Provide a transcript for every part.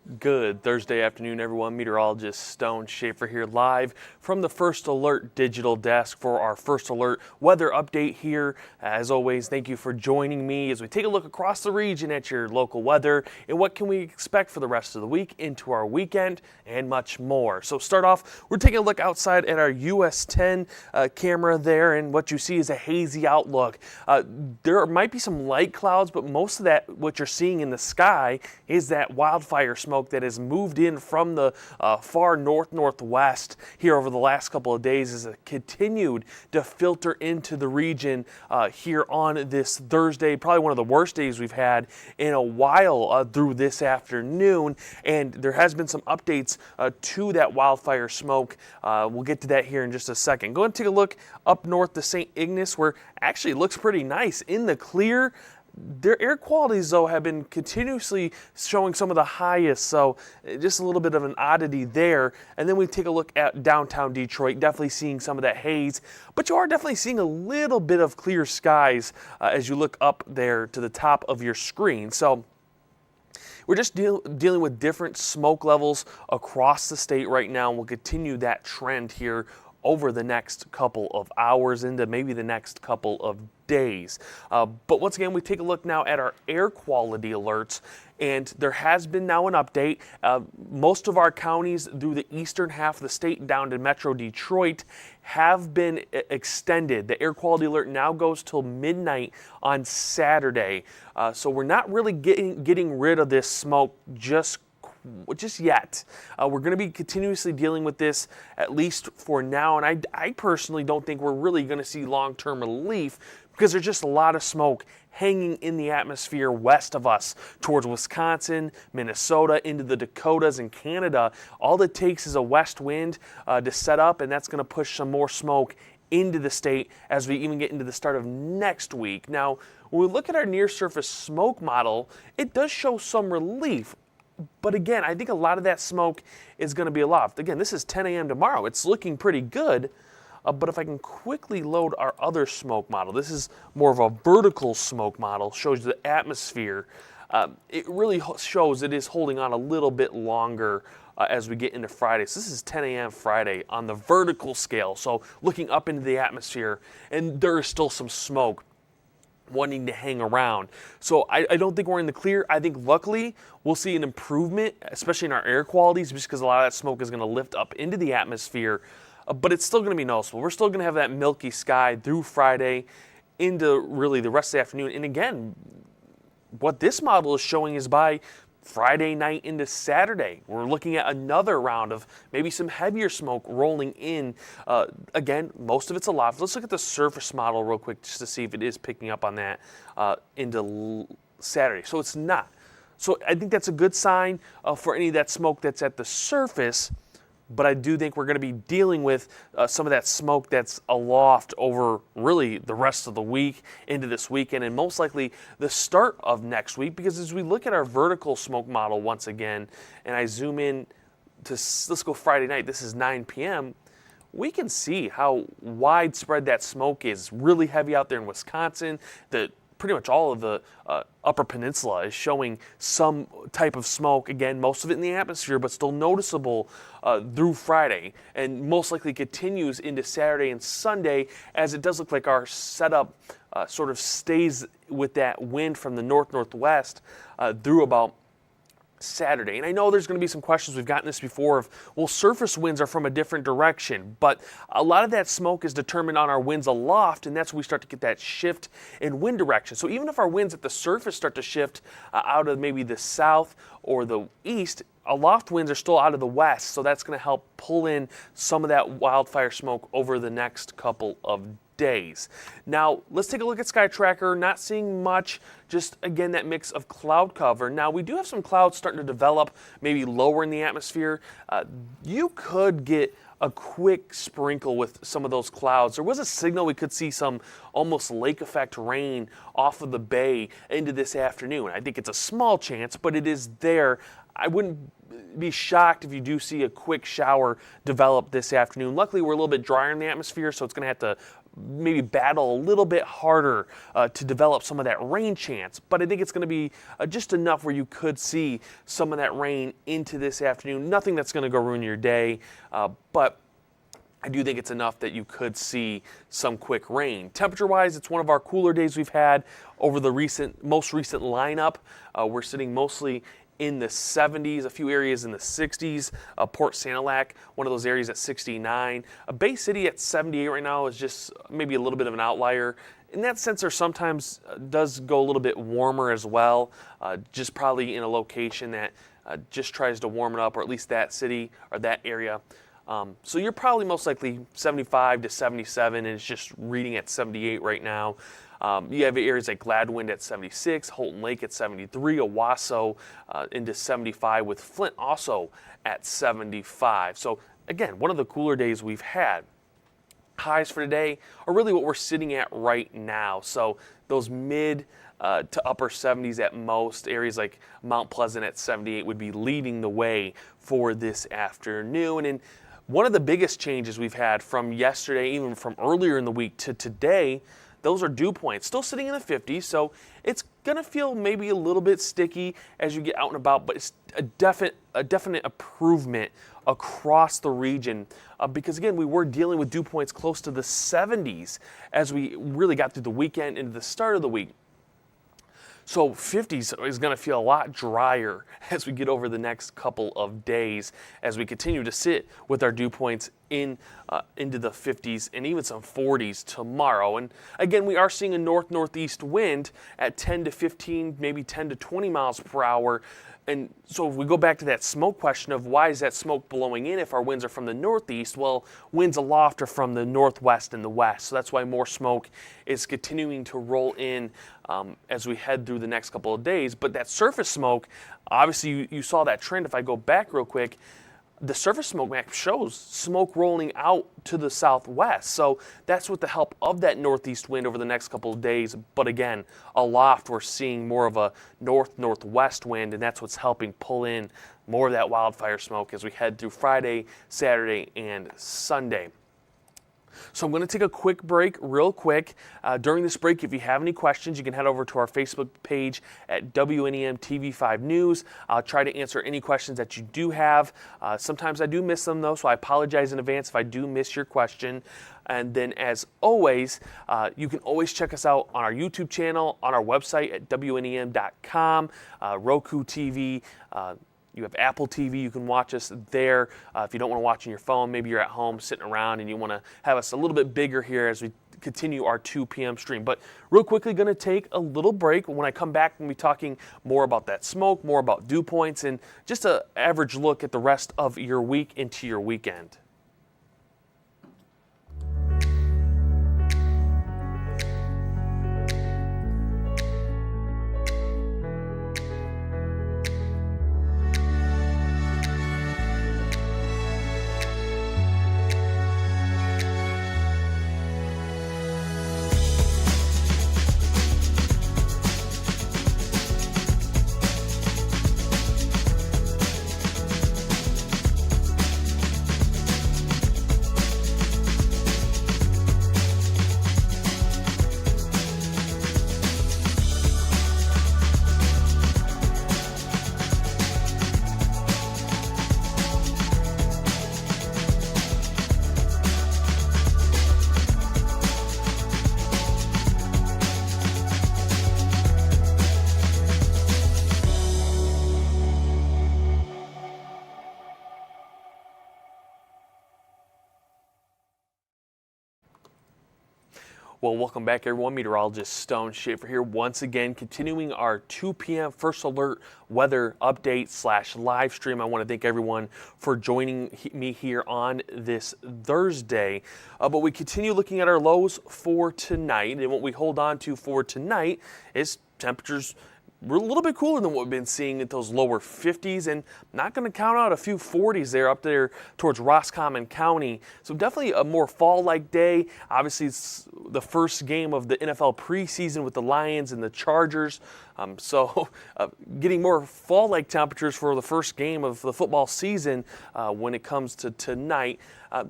Good Thursday afternoon, everyone. Meteorologist Stone Schaefer here live from the First Alert digital desk for our First Alert weather update here. As always, thank you for joining me as we take a look across the region at your local weather and what can we expect for the rest of the week into our weekend and much more. So start off, we're taking a look outside at our US 10 camera there, and what you see is a hazy outlook. There might be some light clouds, but most of that, what you're seeing in the sky, is that wildfire smoke that has moved in from the far northwest here over the last couple of days as it continued to filter into the region here on this Thursday, probably one of the worst days we've had in a while through this afternoon. And there has been some updates to that wildfire smoke. We'll get to that here in just a second. Go and take a look up north to St. Ignace, where actually it looks pretty nice in the clear. Their air qualities, though, have been continuously showing some of the highest, so just a little bit of an oddity there. And then we take a look at downtown Detroit, definitely seeing some of that haze, but you are definitely seeing a little bit of clear skies as you look up there to the top of your screen. So we're just dealing with different smoke levels across the state right now, and we'll continue that trend here over the next couple of hours into maybe the next couple of days. But once again, we take a look now at our air quality alerts, and there has been now an update. Most of our counties through the eastern half of the state down to Metro Detroit have been extended. The air quality alert now goes till midnight on Saturday. So we're not really getting rid of this smoke just yet. We're going to be continuously dealing with this at least for now, and I personally don't think we're really going to see long-term relief because there's just a lot of smoke hanging in the atmosphere west of us towards Wisconsin, Minnesota, into the Dakotas and Canada. All it takes is a west wind to set up, and that's going to push some more smoke into the state as we even get into the start of next week. Now, when we look at our near-surface smoke model, it does show some relief. But again, I think a lot of that smoke is going to be aloft. Again, this is 10 a.m. tomorrow. It's looking pretty good. But if I can quickly load our other smoke model, this is more of a vertical smoke model, shows the atmosphere. It really shows it is holding on a little bit longer as we get into Friday. So this is 10 a.m. Friday on the vertical scale. So looking up into the atmosphere, and there is still some smoke wanting to hang around. So I don't think we're in the clear. I think luckily we'll see an improvement, especially in our air qualities, just because a lot of that smoke is going to lift up into the atmosphere. But it's still going to be noticeable. We're still going to have that milky sky through Friday into really the rest of the afternoon. And again, what this model is showing is by Friday night into Saturday, we're looking at another round of maybe some heavier smoke rolling in. Again, most of it's aloft. Let's look at the surface model real quick just to see if it is picking up on that into Saturday. So it's not. So I think that's a good sign for any of that smoke that's at the surface. But I do think we're going to be dealing with some of that smoke that's aloft over really the rest of the week into this weekend and most likely the start of next week, because as we look at our vertical smoke model once again, and I zoom in to, let's go Friday night, this is 9 p.m., we can see how widespread that smoke is. Really heavy out there in Wisconsin. Pretty much all of the Upper Peninsula is showing some type of smoke. Again, most of it in the atmosphere, but still noticeable through Friday, and most likely continues into Saturday and Sunday, as it does look like our setup sort of stays with that wind from the northwest through about Saturday. And I know there's going to be some questions, we've gotten this before, of, well, surface winds are from a different direction, but a lot of that smoke is determined on our winds aloft, and that's when we start to get that shift in wind direction. So even if our winds at the surface start to shift out of maybe the south or the east, aloft winds are still out of the west, so that's going to help pull in some of that wildfire smoke over the next couple of days. Now, let's take a look at Sky Tracker. Not seeing much, just again that mix of cloud cover. Now, we do have some clouds starting to develop, maybe lower in the atmosphere. You could get a quick sprinkle with some of those clouds. There was a signal we could see some almost lake effect rain off of the bay into this afternoon. I think it's a small chance, but it is there. I wouldn't be shocked if you do see a quick shower develop this afternoon. Luckily, we're a little bit drier in the atmosphere, so it's going to have to maybe battle a little bit harder to develop some of that rain chance. But I think it's going to be just enough where you could see some of that rain into this afternoon. Nothing that's going to go ruin your day, but I do think it's enough that you could see some quick rain. Temperature-wise, it's one of our cooler days we've had over the most recent lineup. We're sitting mostly in the 70s, a few areas in the 60s. Port Sanilac, one of those areas at 69. Bay City at 78 right now is just maybe a little bit of an outlier. In that sense, there sometimes does go a little bit warmer as well, just probably in a location that just tries to warm it up, or at least that city or that area. So you're probably most likely 75 to 77, and it's just reading at 78 right now. You have areas like Gladwin at 76, Holton Lake at 73, Owasso into 75, with Flint also at 75. So again, one of the cooler days we've had. Highs for today are really what we're sitting at right now. So those mid to upper 70s at most. Areas like Mount Pleasant at 78 would be leading the way for this afternoon. And one of the biggest changes we've had from yesterday, even from earlier in the week to today, those are dew points. Still sitting in the 50s, so it's going to feel maybe a little bit sticky as you get out and about, but it's a definite improvement across the region because, again, we were dealing with dew points close to the 70s as we really got through the weekend into the start of the week. So 50s is going to feel a lot drier as we get over the next couple of days as we continue to sit with our dew points into the 50s and even some 40s tomorrow. And again, we are seeing a northeast wind at 10 to 15, maybe 10 to 20 miles per hour. And so if we go back to that smoke question of why is that smoke blowing in if our winds are from the northeast, well, winds aloft are from the northwest and the west. So that's why more smoke is continuing to roll in as we head through the next couple of days. But that surface smoke, obviously you saw that trend. If I go back real quick, the surface smoke map shows smoke rolling out to the southwest. So that's with the help of that northeast wind over the next couple of days. But again, aloft, we're seeing more of a northwest wind, and that's what's helping pull in more of that wildfire smoke as we head through Friday, Saturday, and Sunday. So I'm going to take a quick break real quick. During this break, if you have any questions, you can head over to our Facebook page at WNEM TV5 News. I'll try to answer any questions that you do have. Sometimes I do miss them, though, so I apologize in advance if I do miss your question. And then, as always, you can always check us out on our YouTube channel, on our website at WNEM.com, Roku TV, you have Apple TV, you can watch us there. If you don't want to watch on your phone, maybe you're at home sitting around and you want to have us a little bit bigger here as we continue our 2 p.m. stream. But real quickly, going to take a little break. When I come back, we'll be talking more about that smoke, more about dew points, and just an average look at the rest of your week into your weekend. Well, welcome back, everyone. Meteorologist Stone Schaefer here once again, continuing our 2 p.m. First Alert weather update / live stream. I want to thank everyone for joining me here on this Thursday. But we continue looking at our lows for tonight, and what we hold on to for tonight is temperatures we're a little bit cooler than what we've been seeing at those lower 50s, and not going to count out a few 40s there up there towards Roscommon County. So definitely a more fall-like day. Obviously, it's the first game of the NFL preseason with the Lions and the Chargers. So getting more fall-like temperatures for the first game of the football season when it comes to tonight.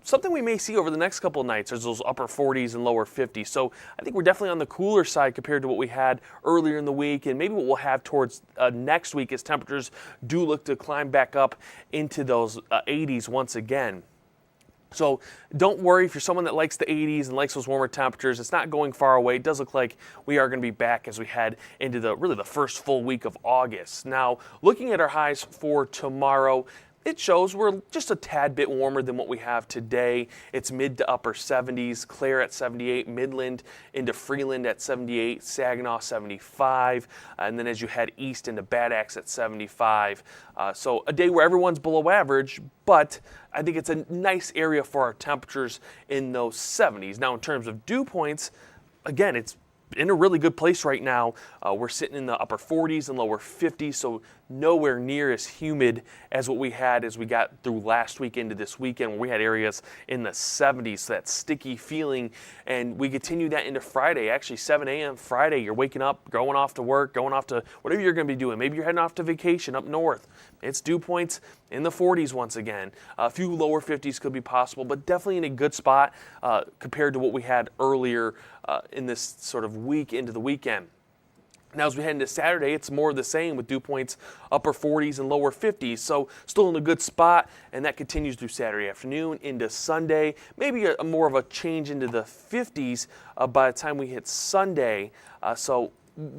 Something we may see over the next couple of nights is those upper 40s and lower 50s. So I think we're definitely on the cooler side compared to what we had earlier in the week, and maybe what we'll have towards next week as temperatures do look to climb back up into those 80s once again. So don't worry if you're someone that likes the 80s and likes those warmer temperatures. It's not going far away. It does look like we are going to be back as we head into the first full week of August. Now, looking at our highs for tomorrow, it shows we're just a tad bit warmer than what we have today. It's mid to upper 70s, Clare at 78, Midland into Freeland at 78, Saginaw 75, and then as you head east into Bad Axe at 75. So a day where everyone's below average, but I think it's a nice area for our temperatures in those 70s. Now in terms of dew points, again, it's in a really good place right now. We're sitting in the upper 40s and lower 50s, so nowhere near as humid as what we had as we got through last week into this weekend, where we had areas in the 70s, so that sticky feeling. And we continue that into Friday. Actually, 7 a.m. Friday, you're waking up, going off to work, going off to whatever you're going to be doing. Maybe you're heading off to vacation up north. It's dew points in the 40s once again. A few lower 50s could be possible, but definitely in a good spot compared to what we had earlier in this sort of week into the weekend. Now, as we head into Saturday, it's more of the same with dew points upper 40s and lower 50s, so still in a good spot, and that continues through Saturday afternoon into Sunday. Maybe a more of a change into the 50s by the time we hit Sunday. So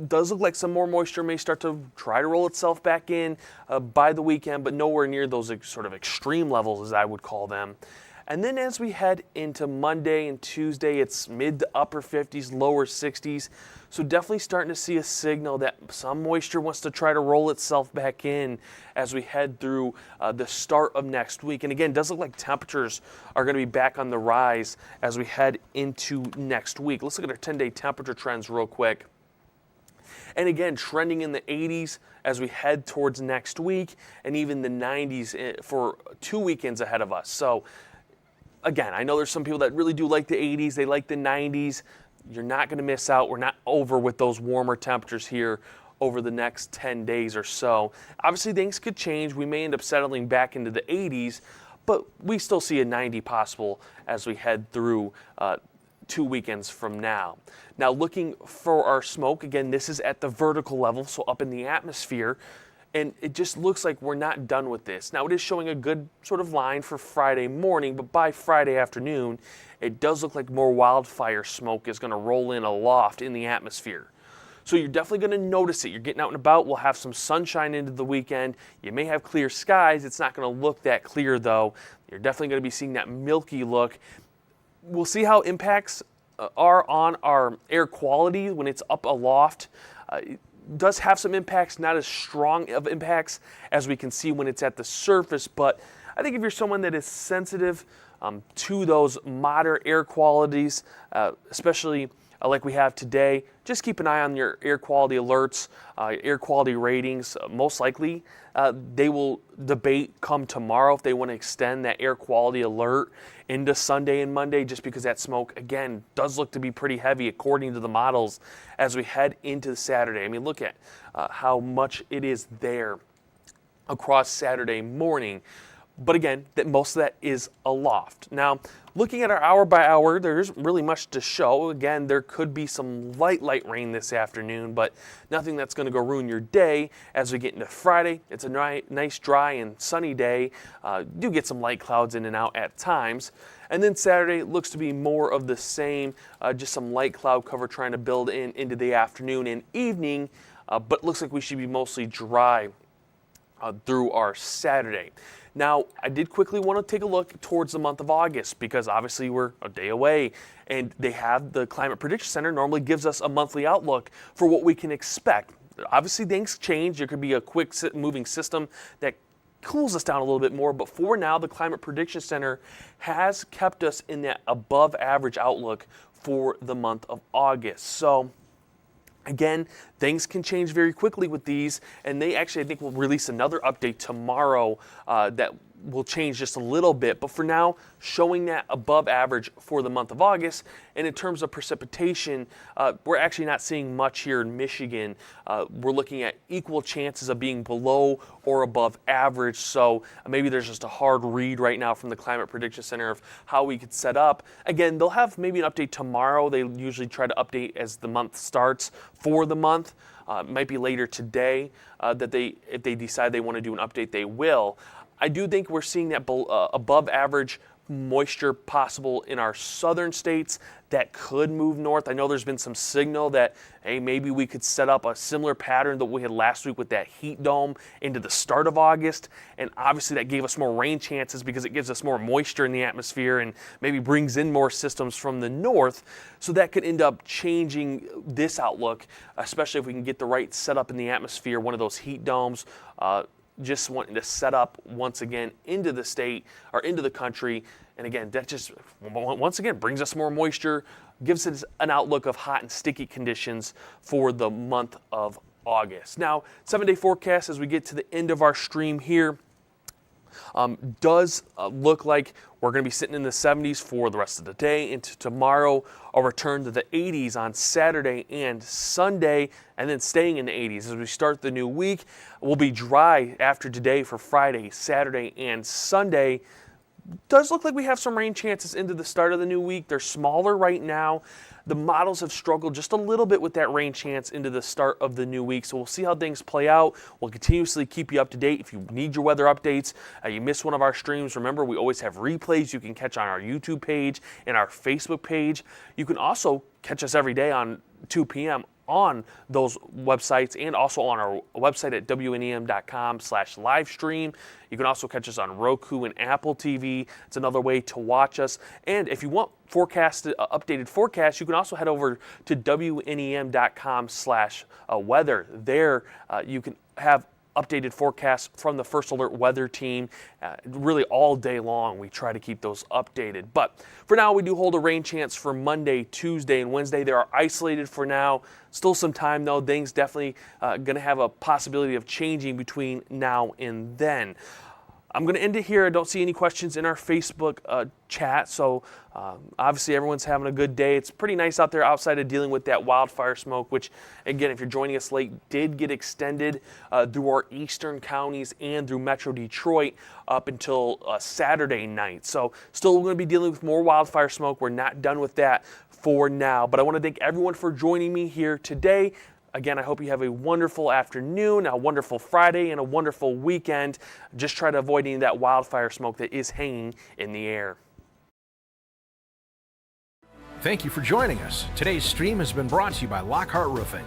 does look like some more moisture may start to try to roll itself back in by the weekend, but nowhere near those sort of extreme levels, as I would call them. And then as we head into Monday and Tuesday, it's mid to upper 50s, lower 60s. So definitely starting to see a signal that some moisture wants to try to roll itself back in as we head through the start of next week. And again, it does look like temperatures are going to be back on the rise as we head into next week. Let's look at our 10-day temperature trends real quick. And again, trending in the 80s as we head towards next week, and even the 90s for 2 weekends ahead of us. So again, I know there's some people that really do like the 80s, they like the 90s. You're not going to miss out. We're not over with those warmer temperatures here over the next 10 days or so. Obviously, things could change. We may end up settling back into the 80s, but we still see a 90 possible as we head through 2 weekends from now. Now, looking for our smoke, again, this is at the vertical level, so up in the atmosphere. And it just looks like we're not done with this. Now, it is showing a good sort of line for Friday morning, but by Friday afternoon, it does look like more wildfire smoke is going to roll in aloft in the atmosphere. So you're definitely going to notice it. You're getting out and about. We'll have some sunshine into the weekend. You may have clear skies. It's not going to look that clear, though. You're definitely going to be seeing that milky look. We'll see how impacts are on our air quality when it's up aloft. Does have some impacts, not as strong of impacts as we can see when it's at the surface, but I think if you're someone that is sensitive to those moderate air qualities, especially like we have today, just keep an eye on your air quality alerts, air quality ratings. Most likely they will debate come tomorrow if they want to extend that air quality alert into Sunday and Monday, just because that smoke, again, does look to be pretty heavy according to the models as we head into Saturday. I mean, look at how much it is there across Saturday morning. But again, that most of that is aloft. Now, looking at our hour by hour, there isn't really much to show. Again, there could be some light rain this afternoon, but nothing that's going to go ruin your day. As we get into Friday, it's a nice, dry, and sunny day. Do get some light clouds in and out at times. And then Saturday looks to be more of the same, just some light cloud cover trying to build into the afternoon and evening, but looks like we should be mostly dry through our Saturday. Now, I did quickly want to take a look towards the month of August because obviously we're a day away, and the Climate Prediction Center normally gives us a monthly outlook for what we can expect. Obviously, things change. There could be a quick moving system that cools us down a little bit more, but for now, the Climate Prediction Center has kept us in that above average outlook for the month of August. So again, things can change very quickly with these, and they actually, I think, will release another update tomorrow that will change just a little bit, but for now, showing that above average for the month of August. And in terms of precipitation, we're actually not seeing much here in Michigan. We're looking at equal chances of being below or above average, so maybe there's just a hard read right now from the Climate Prediction Center of how we could set up. Again, they'll have maybe an update tomorrow. They usually try to update as the month starts for the month. Might be later today that if they decide they want to do an update, they will. I do think we're seeing that above average moisture possible in our southern states that could move north. I know there's been some signal that, hey, maybe we could set up a similar pattern that we had last week with that heat dome into the start of August. And obviously that gave us more rain chances because it gives us more moisture in the atmosphere and maybe brings in more systems from the north. So that could end up changing this outlook, especially if we can get the right setup in the atmosphere, one of those heat domes. Just wanting to set up once again into the state or into the country. And again, that just once again brings us more moisture, gives us an outlook of hot and sticky conditions for the month of August. Now, 7-day forecast as we get to the end of our stream here. Does look like we're going to be sitting in the 70s for the rest of the day. Into tomorrow, a return to the 80s on Saturday and Sunday, and then staying in the 80s as we start the new week. We'll be dry after today for Friday, Saturday, and Sunday. Does look like we have some rain chances into the start of the new week. They're smaller right now. The models have struggled just a little bit with that rain chance into the start of the new week. So we'll see how things play out. We'll continuously keep you up to date. If you need your weather updates, you miss one of our streams, remember we always have replays you can catch on our YouTube page and our Facebook page. You can also catch us every day on 2 p.m. on those websites and also on our website at wnem.com/livestream. You can also catch us on Roku and Apple TV. It's another way to watch us. And if you want updated forecasts, you can also head over to wnem.com/weather. There you can have updated forecasts from the First Alert weather team. Really all day long we try to keep those updated. But for now we do hold a rain chance for Monday, Tuesday, and Wednesday. They are isolated for now. Still some time though. Things definitely going to have a possibility of changing between now and then. I'm going to end it here. I don't see any questions in our Facebook chat, so obviously everyone's having a good day. It's pretty nice out there outside of dealing with that wildfire smoke, which, again, if you're joining us late, did get extended through our eastern counties and through Metro Detroit up until Saturday night. So still going to be dealing with more wildfire smoke. We're not done with that for now, but I want to thank everyone for joining me here today. Again, I hope you have a wonderful afternoon, a wonderful Friday, and a wonderful weekend. Just try to avoid any of that wildfire smoke that is hanging in the air. Thank you for joining us. Today's stream has been brought to you by Lockhart Roofing.